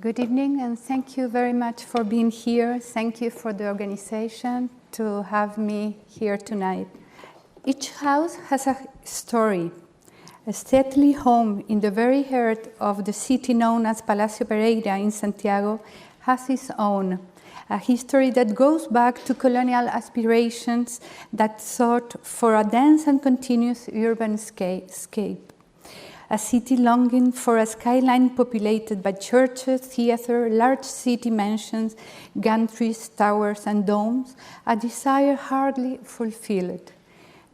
Good evening, and thank you very much for being here. Thank you for the organization to have me here tonight. Each house has a story. A stately home in the very heart of the city known as Palacio Pereira in Santiago has its own, a history that goes back to colonial aspirations that sought for a dense and continuous urban scape. A city longing for a skyline populated by churches, theater, large city mansions, gantries, towers, and domes, a desire hardly fulfilled.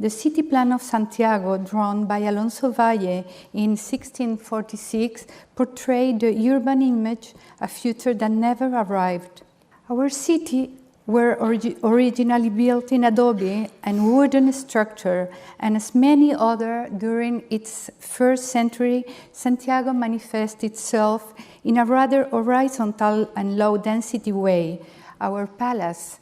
The city plan of Santiago, drawn by Alonso Valle in 1646, portrayed the urban image, a future that never arrived. Our city were originally built in adobe and wooden structure, and as many other during its first century, Santiago manifests itself in a rather horizontal and low-density way. Our palace,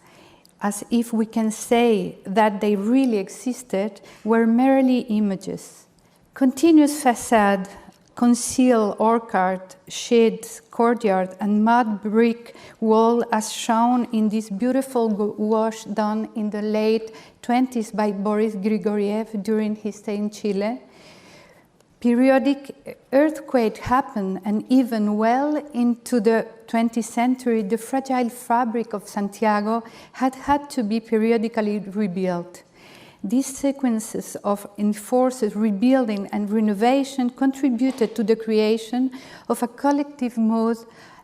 as if we can say that they really existed, were merely images. Continuous facade, concealed orchard, sheds, courtyard, and mud brick wall as shown in this beautiful wash done in the late 20s by Boris Grigoriev during his stay in Chile. Periodic earthquakes happen, and even well into the 20th century, the fragile fabric of Santiago had to be periodically rebuilt. These sequences of enforced rebuilding and renovation contributed to the creation of a collective mood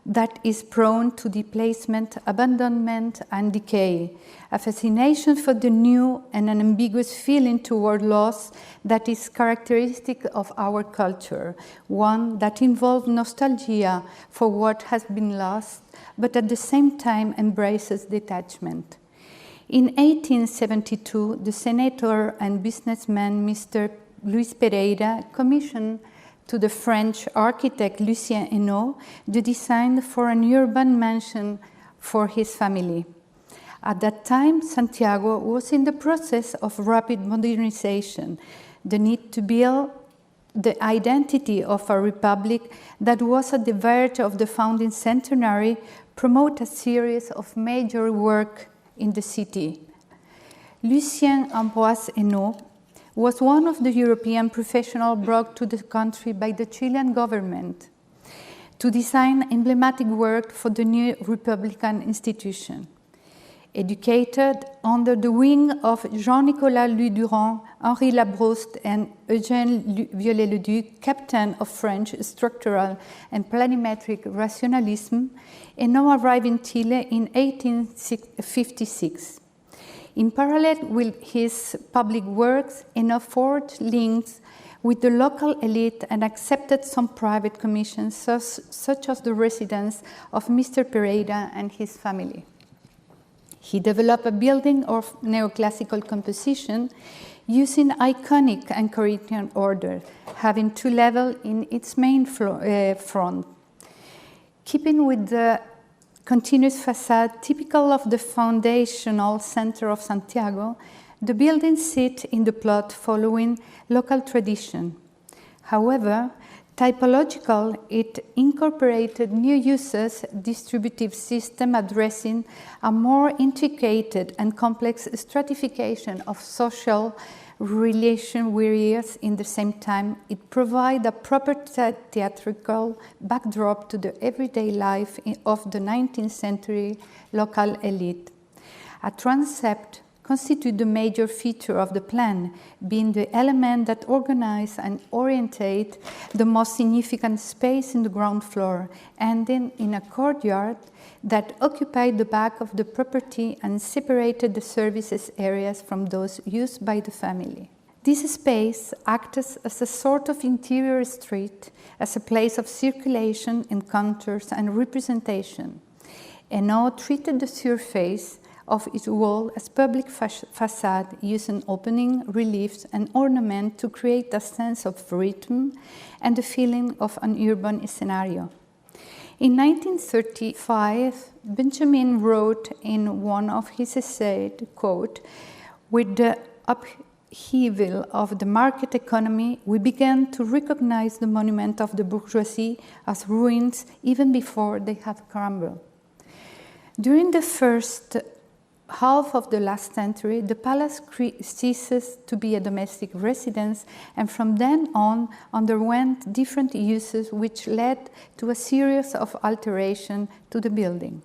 that is prone to displacement, abandonment, and decay, a fascination for the new and an ambiguous feeling toward loss that is characteristic of our culture, one that involves nostalgia for what has been lost, but at the same time embraces detachment. In 1872, the senator and businessman Mr. Luis Pereira commissioned to the French architect Lucien Hénault the design for an urban mansion for his family. At that time, Santiago was in the process of rapid modernization, the need to build the identity of a republic that was at the verge of the founding centenary, promote a series of major work in the city. Lucien Ambroise Hénault was one of the European professionals brought to the country by the Chilean government to design emblematic work for the new republican institution. Educated under the wing of Jean-Nicolas Louis-Durand, Henri Labrouste, and Eugène Viollet-le-Duc, captain of French structural and planimetric rationalism, Hénault arrived in Chile in 1856. In parallel with his public works, Hénault forged links with the local elite and accepted some private commissions, such as the residence of Mr. Pereira and his family. He developed a building of neoclassical composition using iconic and Corinthian order, having two levels in its main front. Keeping with the continuous facade typical of the foundational center of Santiago, the building sits in the plot following local tradition. However, typological, it incorporated new uses, distributive system addressing a more intricate and complex stratification of social relation, whereas in the same time it provides a proper theatrical backdrop to the everyday life of the 19th century local elite. A transept constitutes the major feature of the plan, being the element that organizes and orientates the most significant space in the ground floor, ending in a courtyard that occupied the back of the property and separated the services areas from those used by the family. This space acted as a sort of interior street, as a place of circulation, encounters, and representation. Hénault treated the surface of its wall as public facade, using opening, reliefs, and ornament to create a sense of rhythm and the feeling of an urban scenario. In 1935, Benjamin wrote in one of his essays, quote, "With the upheaval of the market economy, we began to recognize the monument of the bourgeoisie as ruins even before they have crumbled. During the first half of the last century, the palace ceases to be a domestic residence, and from then on underwent different uses which led to a series of alterations to the building.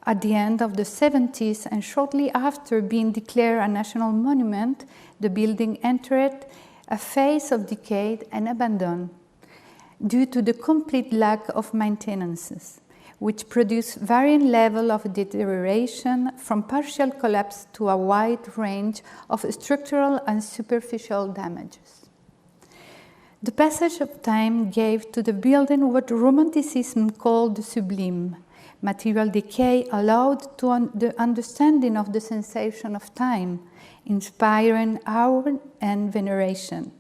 At the end of the 70s and shortly after being declared a national monument, the building entered a phase of decay and abandon due to the complete lack of maintenance, which produced varying levels of deterioration from partial collapse to a wide range of structural and superficial damages. The passage of time gave to the building what Romanticism called the sublime. Material decay allowed to the understanding of the sensation of time, inspiring awe and veneration.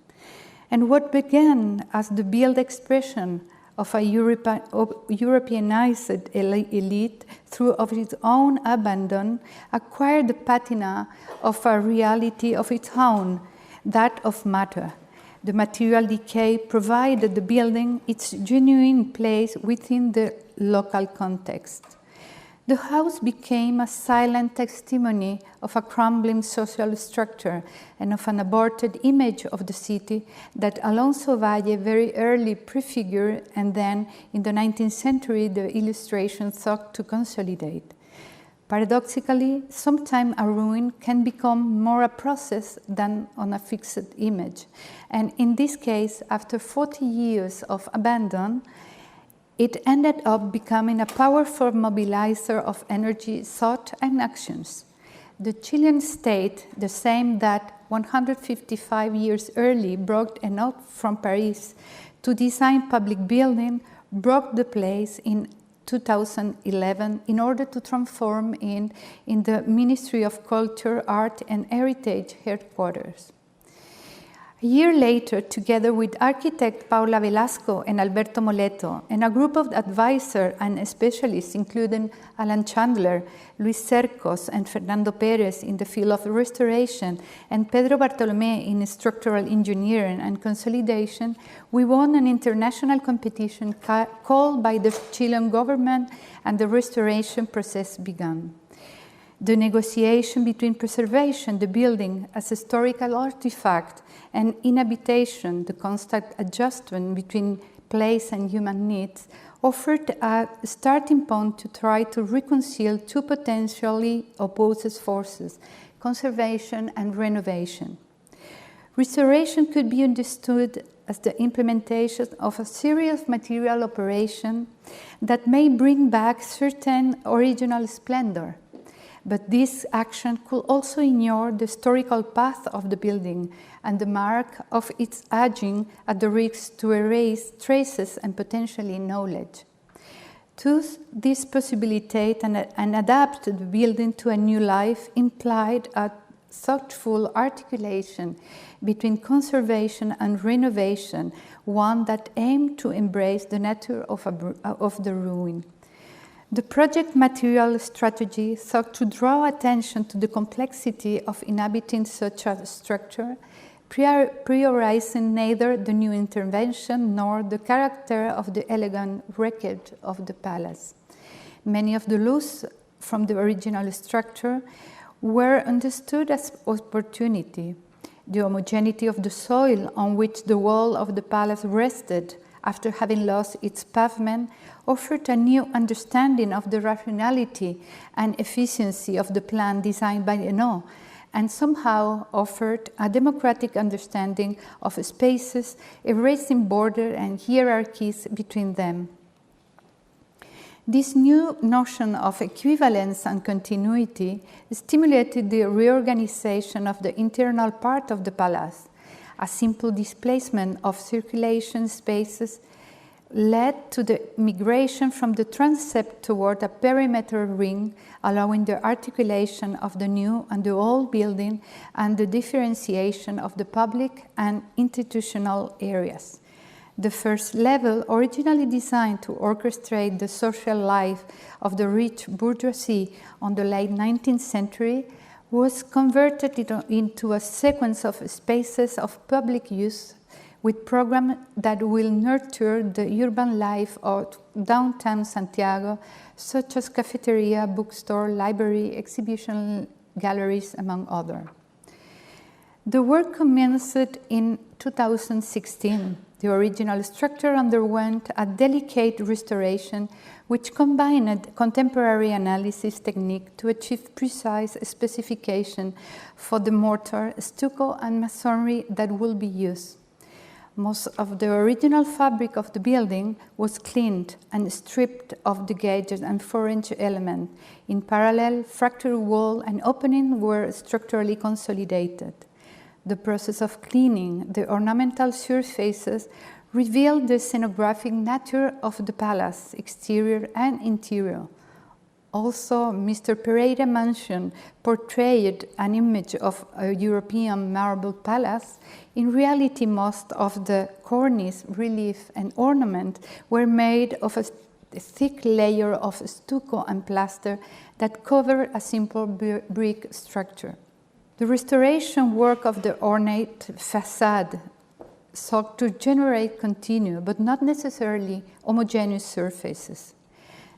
And what began as the built expression of a Europeanized elite through of its own abandon, acquired the patina of a reality of its own, that of matter. The material decay provided the building its genuine place within the local context. The house became a silent testimony of a crumbling social structure and of an aborted image of the city that Alonso Valle very early prefigured, and then in the 19th century the illustration sought to consolidate. Paradoxically, sometimes a ruin can become more a process than on a fixed image. And in this case, after 40 years of abandon, it ended up becoming a powerful mobilizer of energy, thought, and actions. The Chilean state, the same that 155 years early brought a note from Paris to design public building, broke the place in 2011 in order to transform in the Ministry of Culture, Art and Heritage headquarters. A year later, together with architect Paula Velasco and Alberto Moleto, and a group of advisors and specialists, including Alan Chandler, Luis Cercos, and Fernando Perez in the field of restoration, and Pedro Bartolomé in structural engineering and consolidation, we won an international competition called by the Chilean government, and the restoration process began. The negotiation between preservation, the building as a historical artifact, and inhabitation, the constant adjustment between place and human needs, offered a starting point to try to reconcile two potentially opposed forces, conservation and renovation. Restoration could be understood as the implementation of a series of material operations that may bring back certain original splendor. But this action could also ignore the historical path of the building and the mark of its aging at the risk to erase traces and potentially knowledge. Thus, this possibilitate and adapt the building to a new life implied a thoughtful articulation between conservation and renovation, one that aimed to embrace the nature of the ruin. The project material strategy sought to draw attention to the complexity of inhabiting such a structure, prioritizing neither the new intervention nor the character of the elegant wreckage of the palace. Many of the loss from the original structure were understood as opportunity. The homogeneity of the soil on which the wall of the palace rested after having lost its pavement offered a new understanding of the rationality and efficiency of the plan designed by Hainaut, and somehow offered a democratic understanding of spaces, erasing borders and hierarchies between them. This new notion of equivalence and continuity stimulated the reorganization of the internal part of the palace. A simple displacement of circulation spaces led to the migration from the transept toward a perimeter ring, allowing the articulation of the new and the old building and the differentiation of the public and institutional areas. The first level, originally designed to orchestrate the social life of the rich bourgeoisie on the late 19th century, was converted into a sequence of spaces of public use with programs that will nurture the urban life of downtown Santiago, such as cafeteria, bookstore, library, exhibition galleries, among others. The work commenced in 2016. The original structure underwent a delicate restoration which combined contemporary analysis technique to achieve precise specification for the mortar, stucco, and masonry that will be used. Most of the original fabric of the building was cleaned and stripped of the gauges and 4-inch element. In parallel, fractured wall and opening were structurally consolidated. The process of cleaning the ornamental surfaces revealed the scenographic nature of the palace, exterior and interior. Also, Mr. Pereira mansion portrayed an image of a European marble palace. In reality, most of the cornice, relief, and ornament were made of a thick layer of stucco and plaster that covered a simple brick structure. The restoration work of the ornate facade sought to generate continuous, but not necessarily homogeneous surfaces.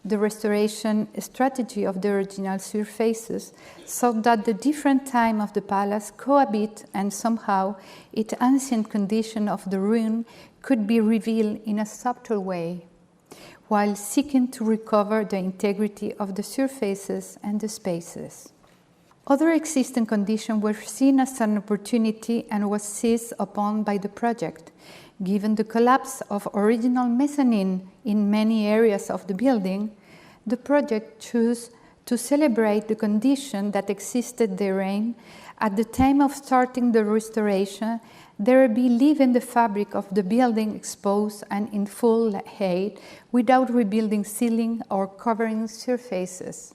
The restoration strategy of the original surfaces sought that the different time of the palace cohabit and somehow its ancient condition of the ruin could be revealed in a subtle way, while seeking to recover the integrity of the surfaces and the spaces. Other existing conditions were seen as an opportunity and was seized upon by the project. Given the collapse of original mezzanine in many areas of the building, the project chose to celebrate the condition that existed therein. At the time of starting the restoration, there be leaving the fabric of the building exposed and in full height without rebuilding ceiling or covering surfaces.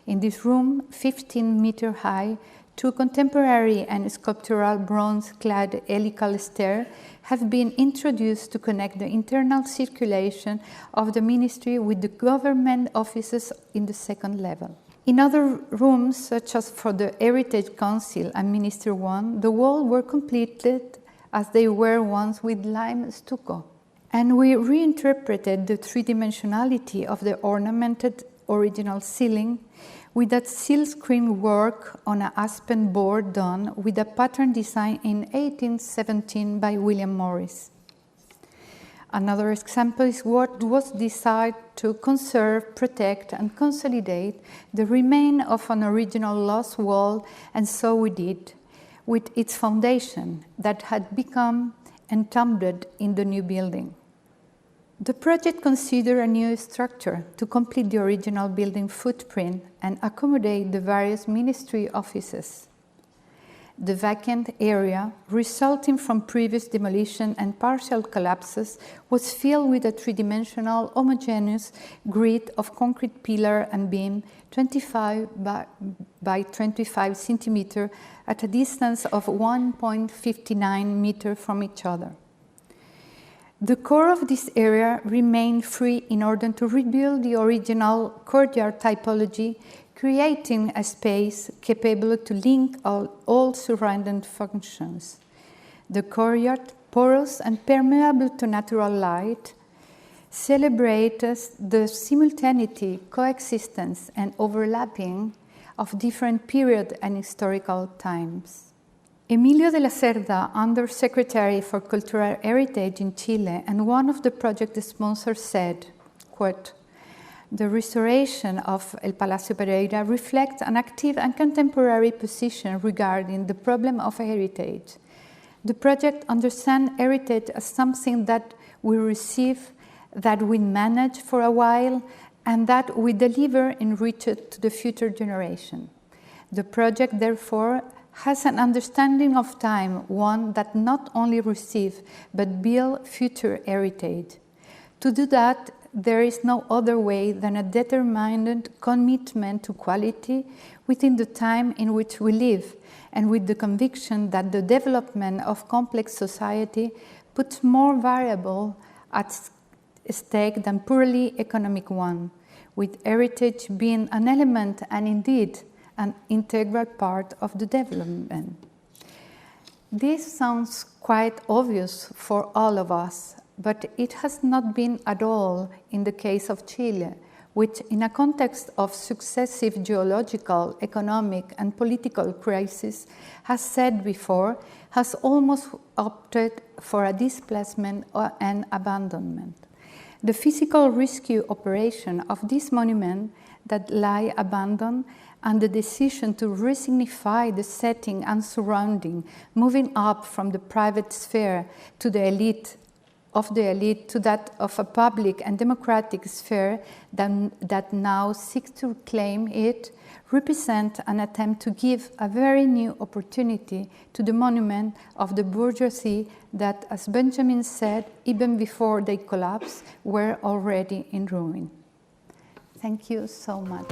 In this room, 15 meters high, 2 contemporary and sculptural bronze-clad helical stairs have been introduced to connect the internal circulation of the ministry with the government offices in the second level. In other rooms, such as for the Heritage Council and Minister 1, the walls were completed as they were once with lime stucco. And we reinterpreted the three-dimensionality of the ornamented original ceiling with that silkscreen work on an aspen board done with a pattern design in 1817 by William Morris. Another example is what was decided to conserve, protect, and consolidate the remains of an original lost wall, and so we did, with its foundation that had become entombed in the new building. The project considered a new structure to complete the original building footprint and accommodate the various ministry offices. The vacant area, resulting from previous demolition and partial collapses, was filled with a three-dimensional homogeneous grid of concrete pillar and beam 25 by 25 centimeters at a distance of 1.59 meters from each other. The core of this area remained free in order to rebuild the original courtyard typology, creating a space capable to link all surrounding functions. The courtyard, porous and permeable to natural light, celebrates the simultaneity, coexistence, and overlapping of different periods and historical times. Emilio de la Cerda, Undersecretary for Cultural Heritage in Chile and one of the project sponsors, said, quote, "The restoration of El Palacio Pereira reflects an active and contemporary position regarding the problem of heritage. The project understands heritage as something that we receive, that we manage for a while, and that we deliver enriched to the future generation. The project, therefore, has an understanding of time, one that not only receive but build future heritage. To do that, there is no other way than a determined commitment to quality within the time in which we live, and with the conviction that the development of complex society puts more variables at stake than purely economic one, with heritage being an element and indeed an integral part of the development. This sounds quite obvious for all of us, but it has not been at all in the case of Chile, which in a context of successive geological, economic and political crises, as said before, has almost opted for a displacement and abandonment. The physical rescue operation of this monument that lie abandoned and the decision to resignify the setting and surrounding, moving up from the private sphere to the elite, to that of a public and democratic sphere that now seeks to claim it, represent an attempt to give a very new opportunity to the monument of the bourgeoisie that, as Benjamin said, even before they collapsed, were already in ruin. Thank you so much.